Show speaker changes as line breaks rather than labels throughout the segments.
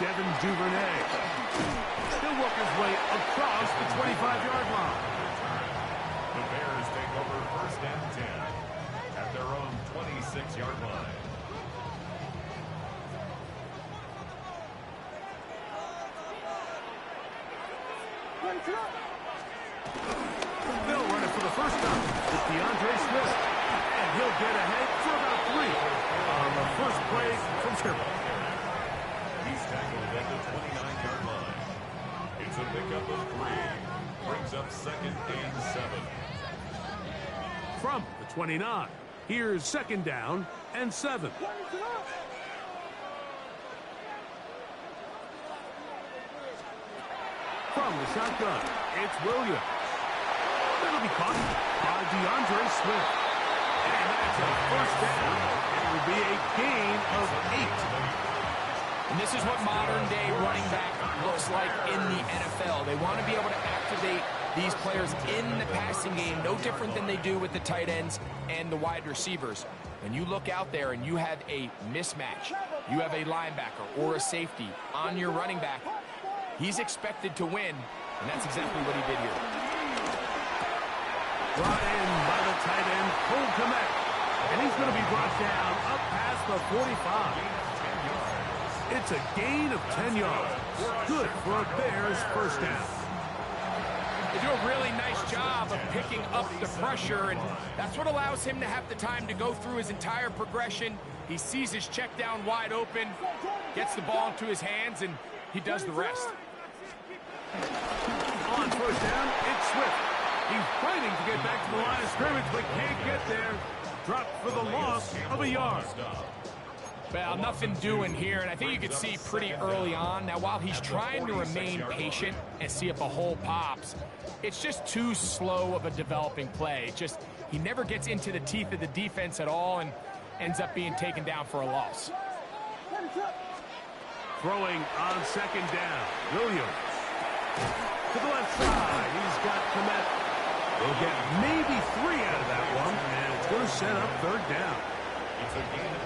Devin Duvernay. He'll work his way across the 25-yard line.
The Bears take over 1st and 10 at their own 26-yard line.
They'll run it for the first time with D'Andre Swift. And he'll get ahead for about 3 on the first play from scrimmage.
He's tackled at the 29-yard line. It's a pickup of 3. Brings up 2nd and 7.
From the 29, here's 2nd down and 7. From the shotgun, it's Williams. That'll be caught by D'Andre Swift. And that's a first down. It will be a gain of 8.
And this is what modern-day running back looks like in the NFL. They want to be able to activate these players in the passing game, no different than they do with the tight ends and the wide receivers. When you look out there and you have a mismatch, you have a linebacker or a safety on your running back, he's expected to win, and that's exactly what he did here.
Brought in by the tight end, Cole Kmet. And he's going to be brought down up past the 45. It's a gain of 10 yards. Good for a Bears first down.
They do a really nice job of picking up the pressure, and that's what allows him to have the time to go through his entire progression. He sees his check down wide open, gets the ball into his hands, and he does the rest.
On first down, it's Swift. He's fighting to get back to the line of scrimmage, but can't get there. Dropped for the loss of a yard.
Well, nothing doing here, and I think you could see pretty early on. Now, while he's trying to remain patient and see if a hole pops, it's just too slow of a developing play. He never gets into the teeth of the defense at all and ends up being taken down for a loss.
Throwing on 2nd down, Williams. To the left side, he's got Kmet. He'll get maybe 3 out of that one, and it's going to set up 3rd down.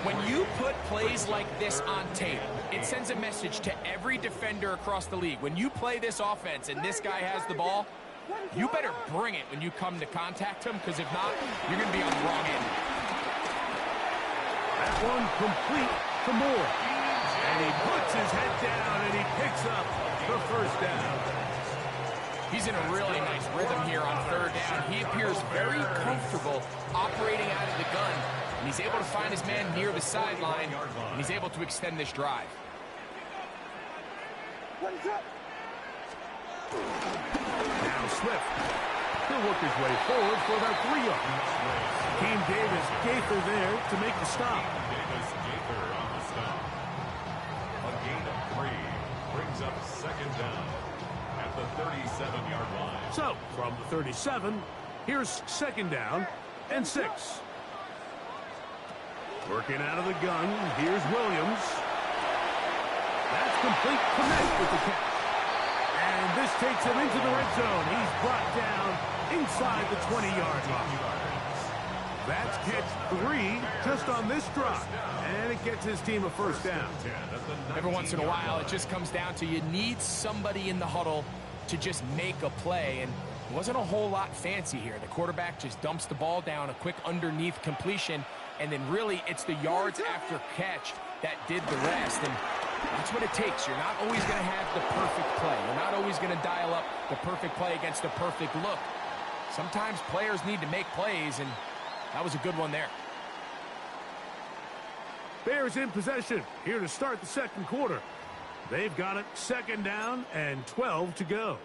When you put plays like this on tape, it sends a message to every defender across the league. When you play this offense and this guy has the ball, you better bring it when you come to contact him, because if not, you're going to be on the wrong end.
That one complete to Moore. And he puts his head down and he picks up the first down.
He's in a really nice rhythm here on 3rd down. He appears very comfortable operating out of the gun. And he's able to find his man near the sideline, and he's able to extend this drive.
Now Swift. He'll work his way forward for about 3 yards. Keem Davis Gaither there to make the stop.
Davis Gaither on the stop. A gain of 3 brings up 2nd down at the 37-yard line.
So, from the 37, here's 2nd down and 6. Working out of the gun, here's Williams. That's complete. Connect with the catch. And this takes him into the red zone. He's brought down inside the 20-yard line. That's catch 3 just on this drive. And it gets his team a first down.
Every once in a while, it just comes down to you need somebody in the huddle to just make a play. And it wasn't a whole lot fancy here. The quarterback just dumps the ball down, a quick underneath completion. And then really, it's the yards after catch that did the rest. And that's what it takes. You're not always going to have the perfect play. You're not always going to dial up the perfect play against the perfect look. Sometimes players need to make plays, and that was a good one there.
Bears in possession here to start the 2nd quarter. They've got it 2nd down and 12 to go.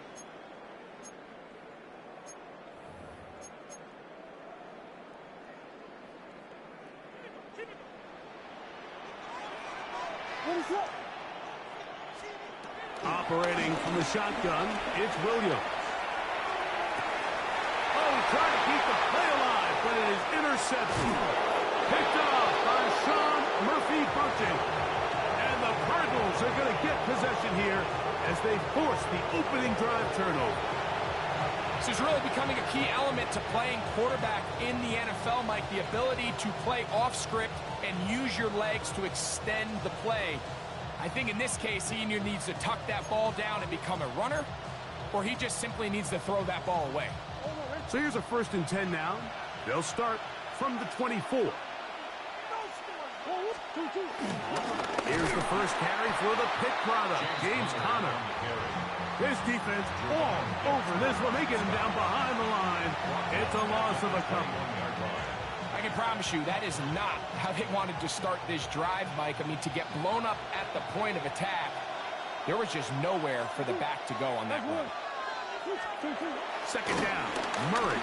Operating from the shotgun, it's Williams. Oh, trying to keep the play alive, but it is intercepted. Picked off by Sean Murphy-Bunting. And the Cardinals are going to get possession here as they force the opening drive turnover.
This is really becoming a key element to playing quarterback in the NFL, Mike. The ability to play off script and use your legs to extend the play. I think in this case, he either needs to tuck that ball down and become a runner, or he just simply needs to throw that ball away.
So here's a 1st and 10 now. They'll start from the 24. Here's the first carry for the Pitt product, James Conner. This defense all over this one. They get him down behind the line. It's a loss of a couple.
I can promise you that is not how they wanted to start this drive, Mike. I mean, to get blown up at the point of attack, there was just nowhere for the back to go on that run.
2nd down, Murray.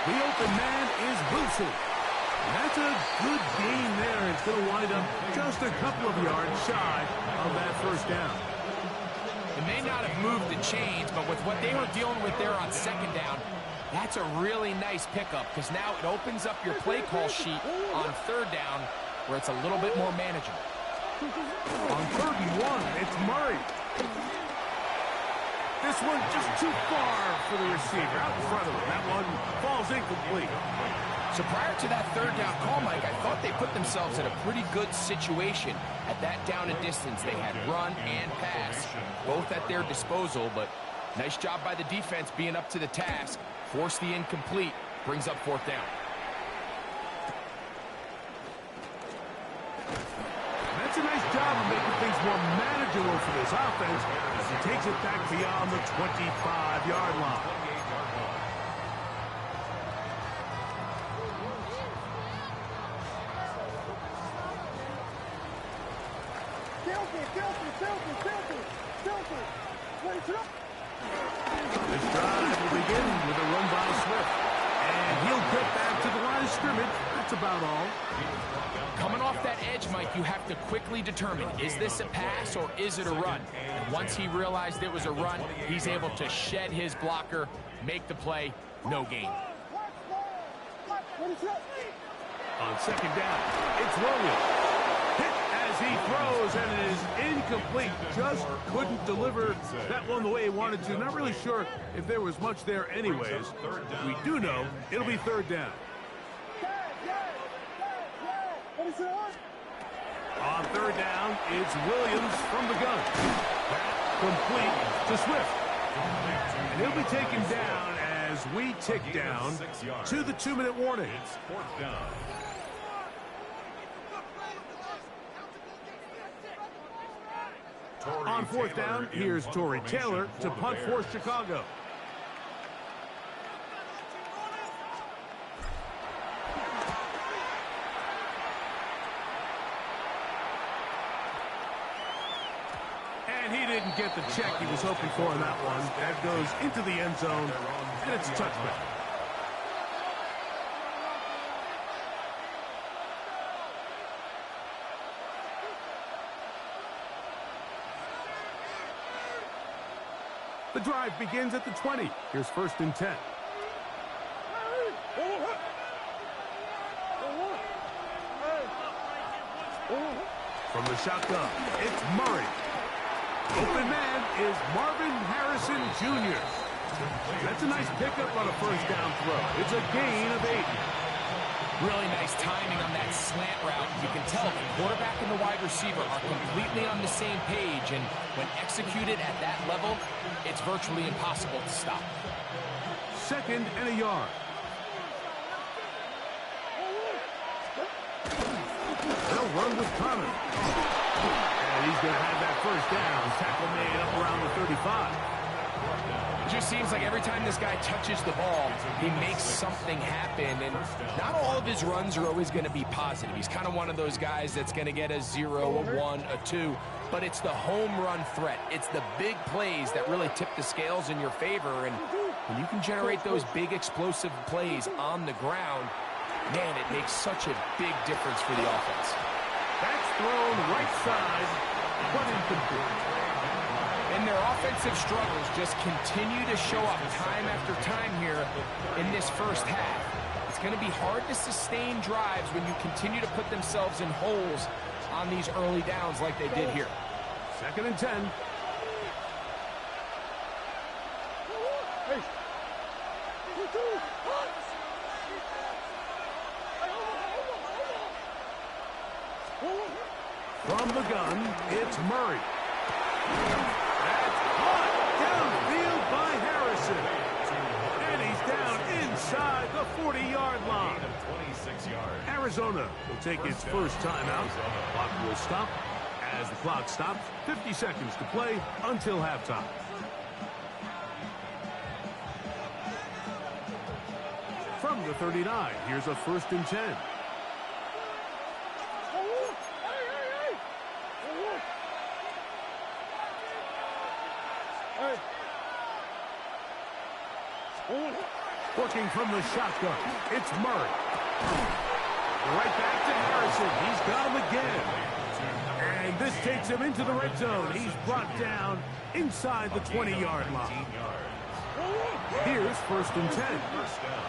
The open man is Wilson. That's a good gain there. It's going to wind up just a couple of yards shy of that 1st down.
It may not have moved the chains, but with what they were dealing with there on 2nd down, that's a really nice pickup because now it opens up your play call sheet on 3rd down where it's a little bit more manageable.
On 3rd and 1, it's Murray. This one just too far for the receiver. Out in front of him. That one falls incomplete.
So prior to that 3rd down call, Mike, I thought they put themselves in a pretty good situation at that down and distance. They had run and pass, both at their disposal, but nice job by the defense being up to the task. Force the incomplete, brings up 4th down.
That's a nice job of making things more manageable for this offense as he takes it back beyond the 25-yard line. This drive will begin with a run by Swift. And he'll get back to the line of scrimmage. That's about all.
Coming off that edge, Mike, you have to quickly determine, is this a pass or is it a run? And once he realized it was a run, he's able to shed his blocker, make the play, no gain.
On 2nd down, it's Williams. Hit as he throws, and it is incomplete. Just couldn't deliver that one the way he wanted to. Not really sure if there was much there anyways. We do know it'll be 3rd down. On 3rd down, it's Williams from the gun. Complete to Swift. And he'll be taken down as we tick down to the 2-minute warning.
It's 4th down.
On 4th down, here's Torrey Taylor to punt for Chicago. And he didn't get the check he was hoping for in that one. That goes into the end zone, and it's a touchback. The drive begins at the 20. Here's 1st and 10. From the shotgun, it's Murray. Open man is Marvin Harrison Jr. That's a nice pickup on a 1st down throw. It's a gain of 8.
Really nice timing on that slant route. You can tell the quarterback and the wide receiver are completely on the same page, and when executed at that level, it's virtually impossible to stop.
2nd and a yard. They'll run with Conner. And he's going to have that 1st down. Tackle made up around the 35.
It just seems like every time this guy touches the ball, he makes something happen, and not all of his runs are always going to be positive. He's kind of one of those guys that's going to get a 0, a 1, a 2, but it's the home run threat. It's the big plays that really tip the scales in your favor, and when you can generate those big explosive plays on the ground, man, it makes such a big difference for the offense.
That's thrown right side, but incomplete.
And their offensive struggles just continue to show up time after time here in this 1st half. It's going to be hard to sustain drives when you continue to put themselves in holes on these early downs like they did here.
2nd and 10. From the gun, it's Murray. That's caught downfield by Harrison. And he's down inside the 40-yard line.
26 yards.
Arizona will take its first timeout. The clock will stop. As the clock stops, 50 seconds to play until halftime. From the 39, here's a 1st and 10. Working from the shotgun, it's Murray. Right back to Harrison. He's got him again. And this takes him into the red zone. He's brought down inside the 20-yard line. Here's 1st and 10.
First down.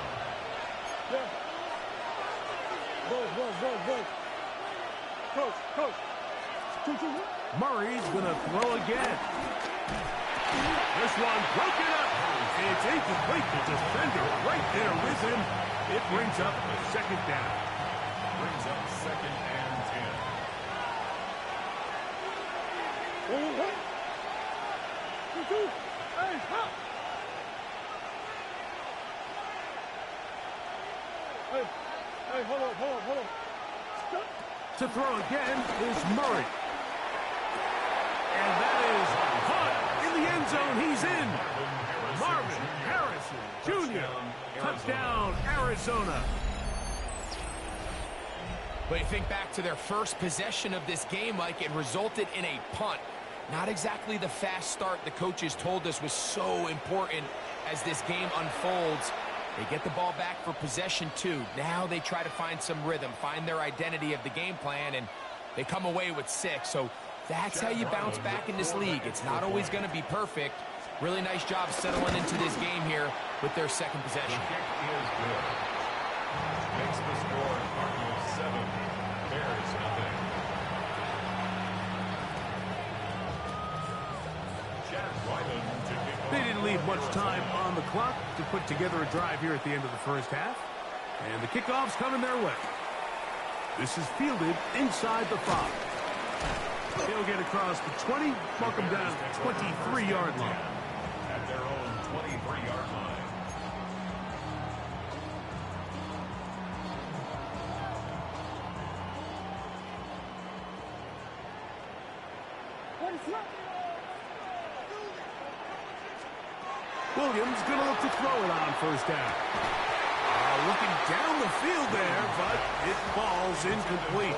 Murray's going to throw again. This one broken up. It's incomplete. The defender right there with him. It brings up a 2nd down.
Brings up 2nd and 10.
Hold on.
To throw again is Murray. And that is caught in the end zone. He's in. Marvin Harrison Jr. Touchdown, Arizona.
But you think back to their first possession of this game, Mike, it resulted in a punt. Not exactly the fast start the coaches told us was so important as this game unfolds. They get the ball back for possession 2. Now they try to find some rhythm, find their identity of the game plan, and they come away with 6. So that's how you bounce back in this league. It's not always going to be perfect. Really nice job settling into this game here with their 2nd possession.
The kick is good. Makes the score Cardinals 7, Bears nothing. Chad Ryman to kick off.
They didn't leave much time on the clock to put together a drive here at the end of the first half. And the kickoff's coming their way. This is fielded inside the 5. He'll get across the 20, mark him down at the 23-yard line.
At their own 23-yard line.
Williams going to look to throw it on 1st down. Looking down the field there, but it falls incomplete.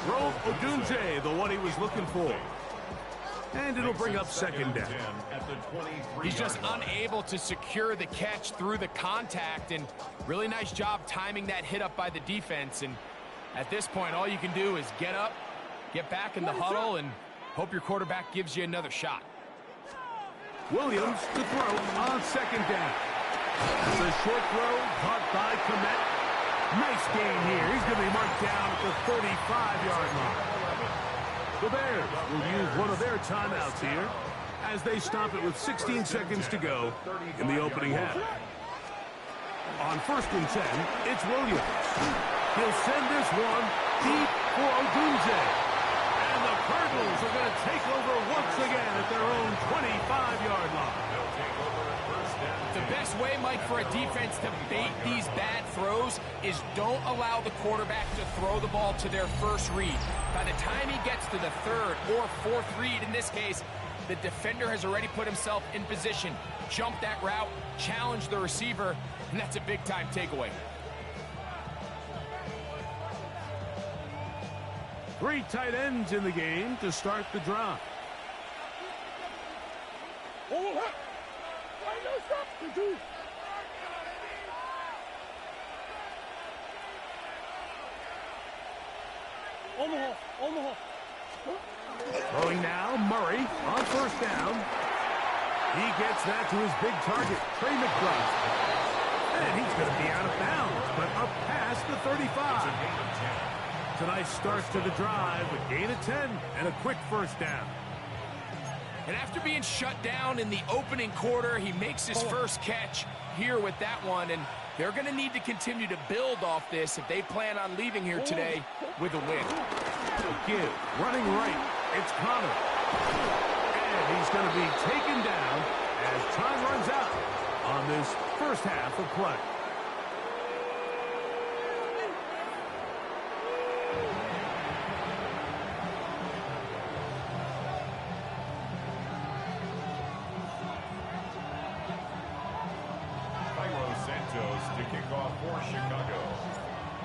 Rove Odunze, the one he was looking for. And it'll bring up 2nd down.
He's just unable to secure the catch through the contact, and really nice job timing that hit up by the defense. And at this point, all you can do is get up, get back in the huddle, and hope your quarterback gives you another shot.
Williams to throw on 2nd down. That's a short throw caught by Komet. Nice gain here. He's going to be marked down at the 35-yard line. The Bears will use one of their timeouts here as they stop it with 16 seconds to go in the opening half. On 1st and 10, it's Williams. He'll send this one deep for Odunze. And the Cardinals are going to take over once again at their own 25-yard line.
The best way, Mike, for a defense to bait these bad throws is don't allow the quarterback to throw the ball to their first read. By the time he gets to the 3rd or 4th read, in this case, the defender has already put himself in position, jump that route, challenge the receiver, and that's a big-time takeaway.
3 tight ends in the game to start the drive.
Omaha.
Throwing now, Murray on 1st down. He gets that to his big target, Trey McBride. And he's going to be out of bounds, but up past the 35. It's a nice start to the drive, a gain of 10 and a quick 1st down.
And after being shut down in the opening quarter, he makes his first catch here with that one, and they're going to need to continue to build off this if they plan on leaving here today with a win.
Give, running right. It's Connor. And he's going to be taken down as time runs out on this first half of play.
To kick off for Chicago.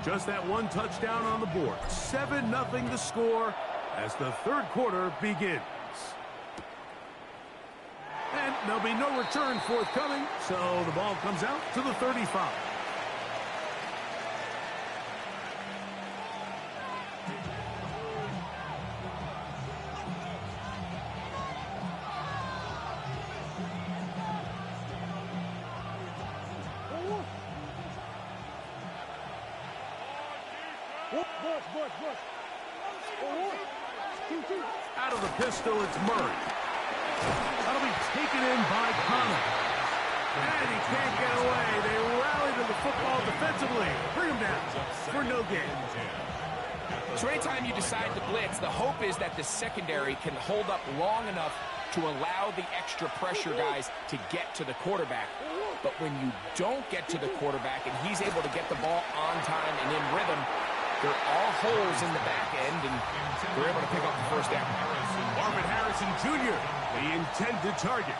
Just that one touchdown on the board. 7-0 the score as the third quarter begins. And there'll be no return forthcoming, so the ball comes out to the 35. Out of the pistol, it's Murray. That'll be taken in by Connor. And he can't get away. They rally to the football defensively. Bring him down for no gain.
So anytime you decide to blitz, the hope is that the secondary can hold up long enough to allow the extra pressure guys to get to the quarterback. But when you don't get to the quarterback and he's able to get the ball on time and in rhythm, there are all holes in the back end, and they're able to pick up the first down.
Marvin Harrison Jr., the intended target.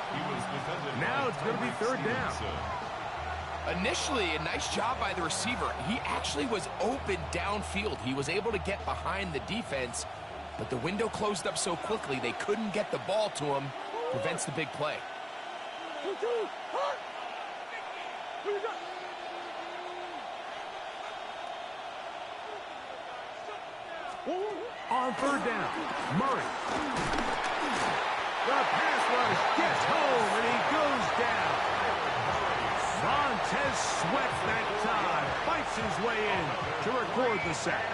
Now it's going to be third down.
Initially, a nice job by the receiver. He actually was open downfield. He was able to get behind the defense, but the window closed up so quickly they couldn't get the ball to him. Prevents the big play.
On third down, Murray. The pass rush gets home, and he goes down. Montez Sweat that time fights his way in to record the sack.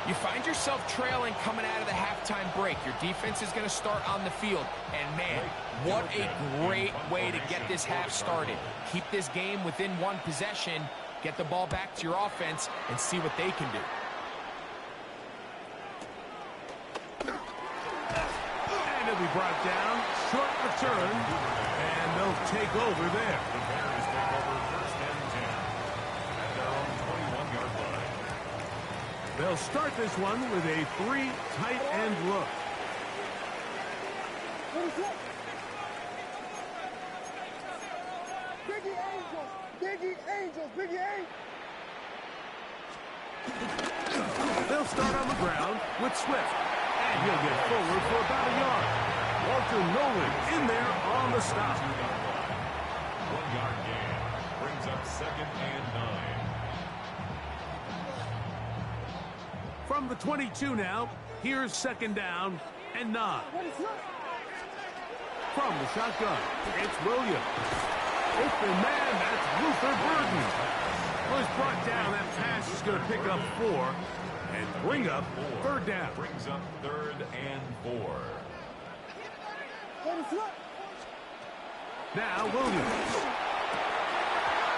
You find yourself trailing coming out of the halftime break. Your defense is going to start on the field. And, man, what a great way to get this half started. Keep this game within one possession, get the ball back to your offense, and see what they can do.
And he'll be brought down. Short return. And they'll take over there.
The Bears take over first and 10 at their own 21-yard line.
They'll start this one with a 3 tight end look.
Biggie Angels! Biggie Angels! Biggie Angels!
They'll start on the ground with Swift. And he'll get forward for about a yard. Walter Nolan in there on the stop.
1-yard gain brings up second and 9.
From the 22 now, here's second down and 9. From the shotgun, it's Williams. Open man, that's Luther Burden. Was brought down. That pass is going to pick up 4 and bring up third down.
Brings up third and 4.
Now Williams.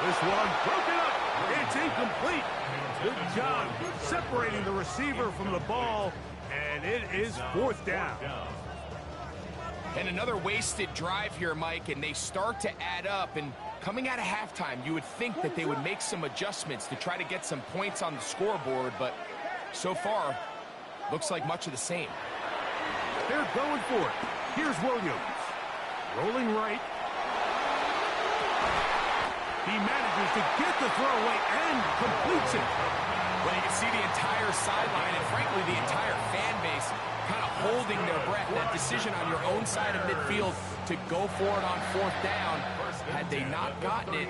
This one broken up. It's incomplete. Good job separating the receiver from the ball, and it is fourth down.
And another wasted drive here, Mike, and they start to add up. And coming out of halftime, you would think that they would make some adjustments to try to get some points on the scoreboard, but so far, looks like much of the same.
They're going for it. Here's Williams. Rolling right. He manages to get the throwaway and completes it.
Well, you can see the entire sideline and, frankly, the entire fan base kind of holding their breath. That decision on your own side of midfield to go for it on fourth down. Had they not gotten it,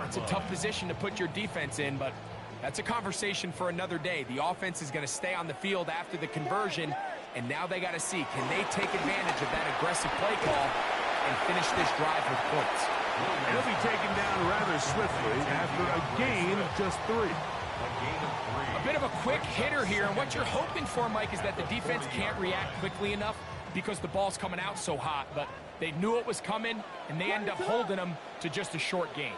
it's a tough position to put your defense in, but that's a conversation for another day. The offense is going to stay on the field after the conversion, and now they got to see, can they take advantage of that aggressive play call and finish this drive with points?
He'll be taken down rather swiftly after a gain of just 3.
A bit of a quick hitter here, and what you're hoping for, Mike, is that the defense can't react quickly enough because the ball's coming out so hot, but they knew it was coming, and they end up holding them to just a short gain.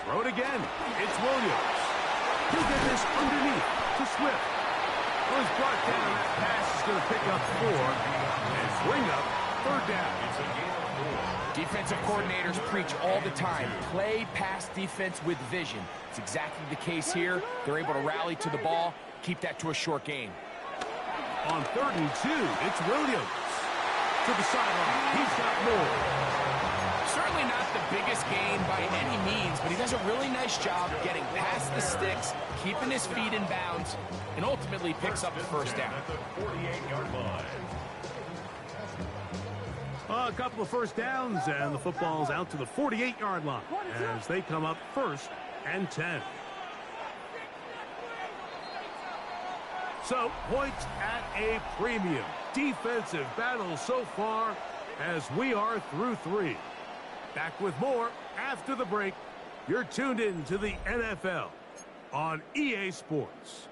Throw it again. It's Williams. He'll get this underneath to Swift. Well, he's brought down. That pass is going to pick up 4 and bring up third down.
It's a gain of 4.
Defensive coordinators preach all the time, play pass defense with vision. It's exactly the case here. They're able to rally to the ball, keep that to a short gain.
On 3rd and 2, it's Williams. To the sideline, he's got more.
Certainly not the biggest gain by any means, but he does a really nice job getting past the sticks, keeping his feet in bounds, and ultimately picks up the first down.
At the 48-yard line.
A couple of first downs, and the football's out to the 48-yard line as they come up 1st and 10. So, points at a premium. Defensive battle so far as we are through 3. Back with more after the break. You're tuned in to the NFL on EA Sports.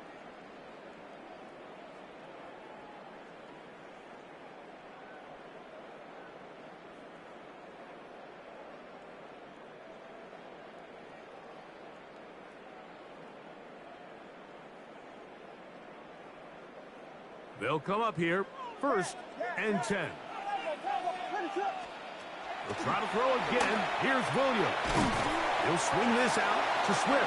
They'll come up here 1st and 10. They'll try to throw again. Here's Williams. He'll swing this out to Swift.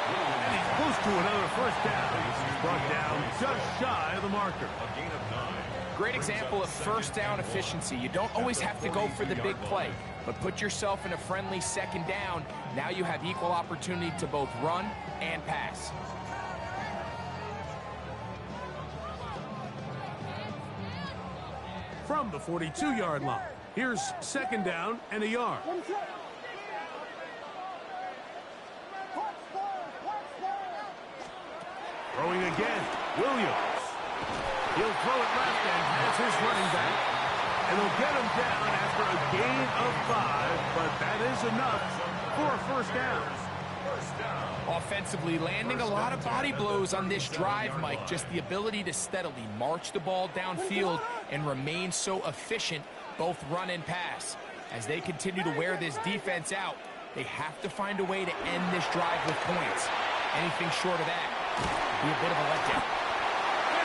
And he's close to another first down. He's brought down just shy of the marker.
A gain of 9.
Great example of first down efficiency. You don't always have to go for the big play, but put yourself in a friendly second down. Now you have equal opportunity to both run and pass.
From the 42-yard line, here's 2nd down and a yard. Throwing again, Williams. He'll throw it left and has his running back. And they'll get him down after a gain of 5, but that is enough for a first down.
Offensively, landing a lot of body blows on this drive, Mike. Just the ability to steadily march the ball downfield and remain so efficient, both run and pass. As they continue to wear this defense out, they have to find a way to end this drive with points. Anything short of that would be a bit of a letdown.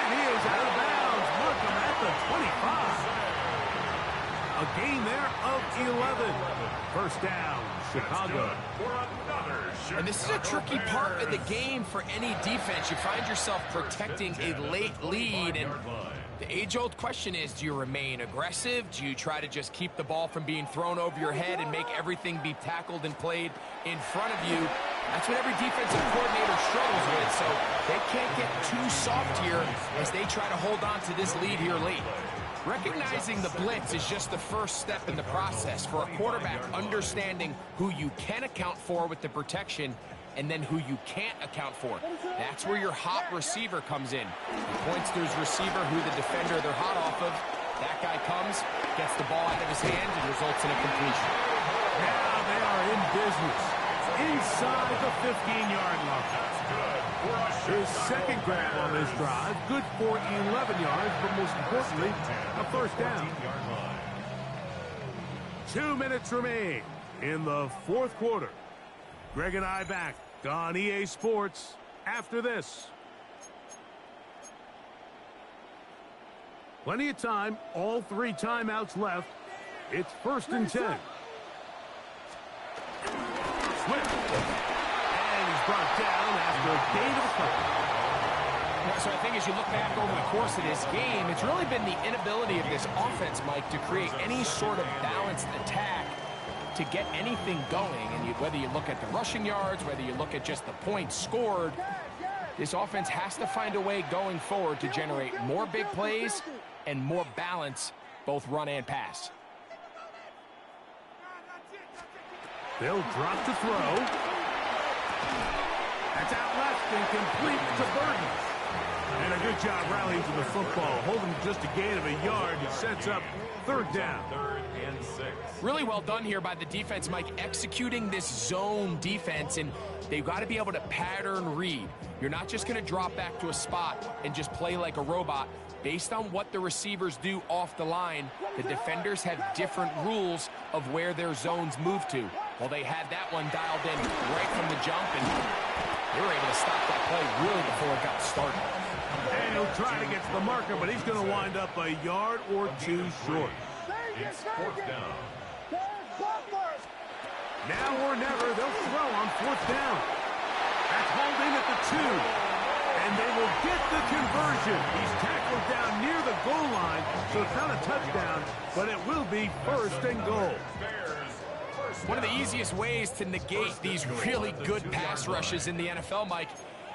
And he is out of bounds. Markham at the 25. A gain there of 11. First down, Chicago.
And this is a tricky part of the game for any defense. You find yourself protecting a late lead, and the age-old question is, do you remain aggressive? Do you try to just keep the ball from being thrown over your head and make everything be tackled and played in front of you? That's what every defensive coordinator struggles with, so they can't get too soft here as they try to hold on to this lead here late. Recognizing the blitz is just the first step in the process for a quarterback, understanding who you can account for with the protection and then who you can't account for. That's where your hot receiver comes in. He points to his receiver who the defender they're hot off of. That guy comes, gets the ball out of his hand, and results in a completion.
Now they are in business inside the 15-yard line. His second grab on this drive, good for 11 yards, but most importantly, a first down. 2 minutes remain in the 4th quarter. Greg and I back on EA Sports after this. Plenty of time, all 3 timeouts left. It's 1st and 10. Swift. And he's brought down after a gain of a couple.
So I think as you look back over the course of this game, it's really been the inability of this offense, Mike, to create any sort of balanced attack to get anything going. And whether you look at the rushing yards, whether you look at just the points scored, this offense has to find a way going forward to generate more big plays and more balance, both run and pass.
They'll drop to throw. That's out left and complete to Burton. And a good job rallying to the football, holding just a gain of a yard. He sets up 3rd down.
3rd and 6.
Really well done here by the defense, Mike, executing this zone defense, and they've got to be able to pattern read. You're not just going to drop back to a spot and just play like a robot. Based on what the receivers do off the line, the defenders have different rules of where their zones move to. Well, they had that one dialed in right from the jump, and they were able to stop that play really before it got started.
And he'll try to get to the marker, but he's going to wind up a yard or two short.
It's fourth down.
Now or never, they'll throw on fourth down. That's holding at the 2. And they will get the conversion. He's tackled down near the goal line, so it's not a touchdown, but it will be first and goal.
One of the easiest ways to negate these really good pass rushes in the NFL, Mike,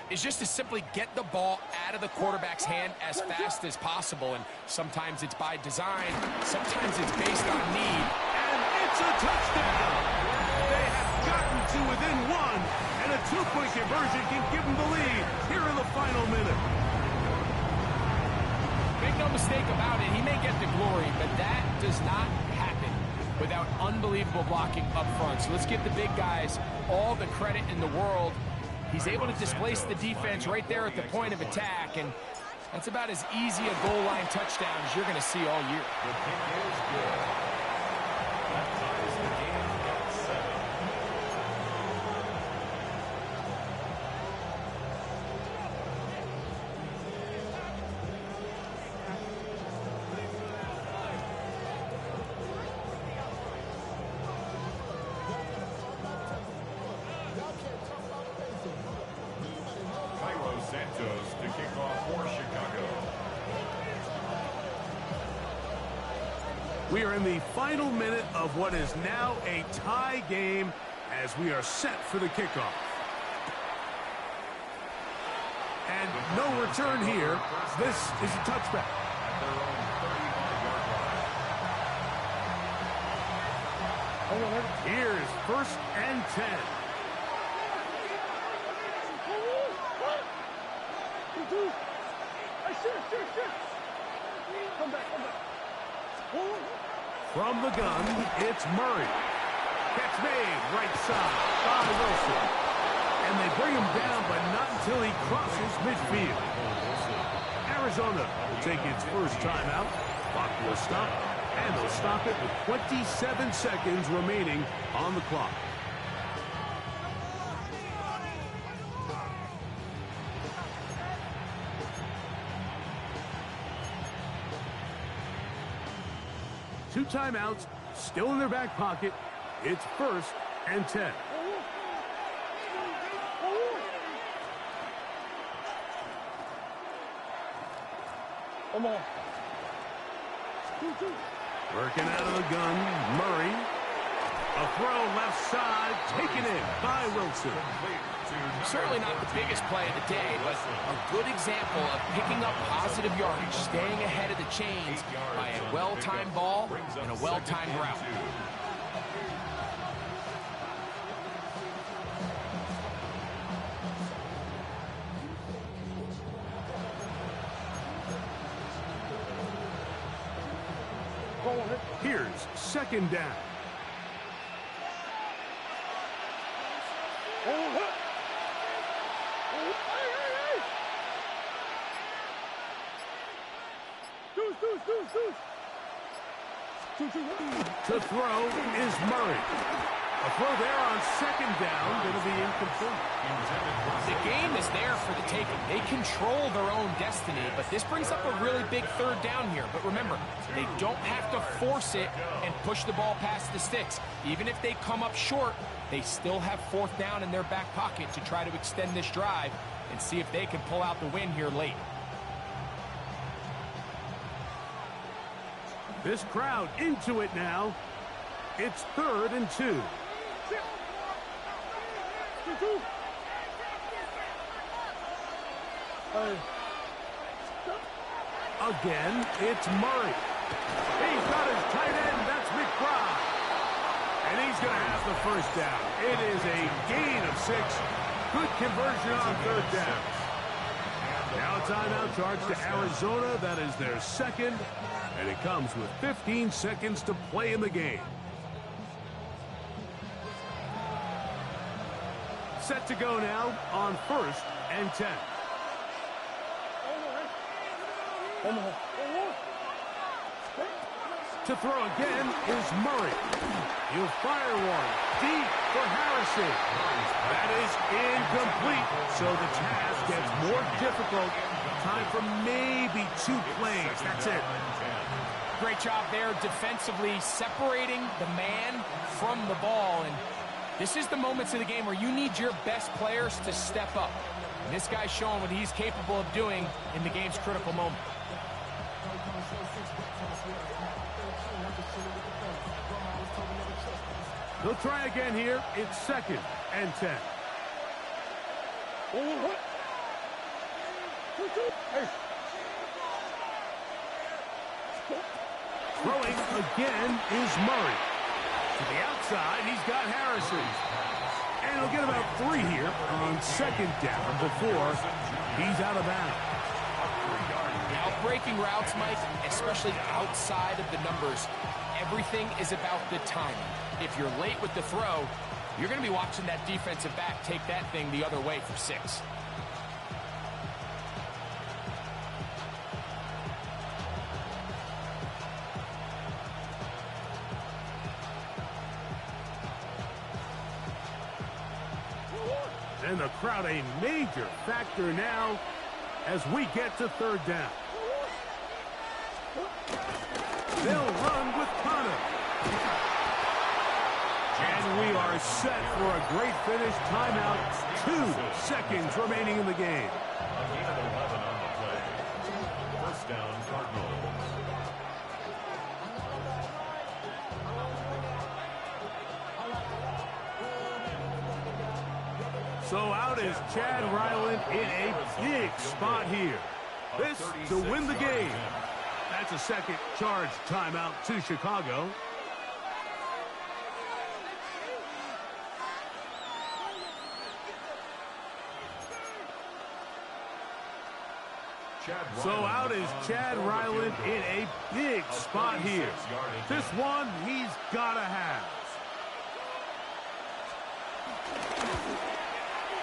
is just to simply get the ball out of the quarterback's hand as fast as possible. And sometimes it's by design, sometimes it's based on need.
And it's a touchdown! They have gotten to within 1, and a 2-point conversion can give them the lead here in the final minute.
Make no mistake about it, he may get the glory, but that does not happen without unbelievable blocking up front. So let's give the big guys all the credit in the world. He's able to displace the defense right there at the point of attack, and that's about as easy a goal line touchdown as you're going to see all year.
The kick is good. That ties the game at 7. Santos to kick off for Chicago.
We are in the final minute of what is now a tie game as we are set for the kickoff. And no return here. This is a touchback.
At their own 35-yard line.
Here's first and 10. From the gun, it's Murray. Catch made, right side by Wilson. And they bring him down, but not until he crosses midfield. Arizona will take its first timeout. Clock will stop, and they'll stop it with 27 seconds remaining on the clock. Two timeouts, still in their back pocket. It's first and 10.
Come on.
Working out of the gun, Murray. A throw left side, taken in by Wilson.
Certainly not the biggest play of the day, but a good example of picking up positive yardage, staying ahead of the chains by a well-timed ball and a well-timed route.
Here's second down. To throw is Murray. A throw there on second down, going to be incomplete.
The game is there for the taking. They control their own destiny, but this brings up a really big third down here. But remember, they don't have to force it and push the ball past the sticks. Even if they come up short, they still have fourth down in their back pocket to try to extend this drive and see if they can pull out the win here late.
This crowd into it now. It's third and 2. Again, it's Murray. He's got his tight end. That's McBride. And he's going to have the first down. It is a gain of 6. Good conversion on third down. Now a timeout charge to Arizona. That is their second. And it comes with 15 seconds to play in the game. Set to go now on first and 10. To throw again is Murray. He'll fire one deep for Harrison. That is incomplete, so the task gets more difficult. Time for maybe 2 plays. That's it.
Great job there defensively, separating the man from the ball. And this is the moments of the game where you need your best players to step up. And this guy's showing what he's capable of doing in the game's critical moment.
They'll try again here. It's 2nd and 10. Throwing again is Murray. To the outside, he's got Harrison. And he'll get about 3 here on 2nd down before he's out of bounds.
Now, breaking routes, Mike, especially outside of the numbers, everything is about the timing. If you're late with the throw, you're going to be watching that defensive back take that thing the other way for 6.
And the crowd a major factor now as we get to 3rd down. They'll run with Connor. And we are set for a great finish. Timeout. 2 seconds remaining in the game.
A gain of 11 on the play. 1st down, Cardinals.
So out is Chad Ryland in a big spot here. This to win the game. That's a 2nd charge timeout to Chicago. So out is Chad Ryland in a big spot here. This one he's got to have.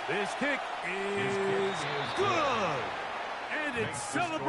This kick is good. And it's celebrated.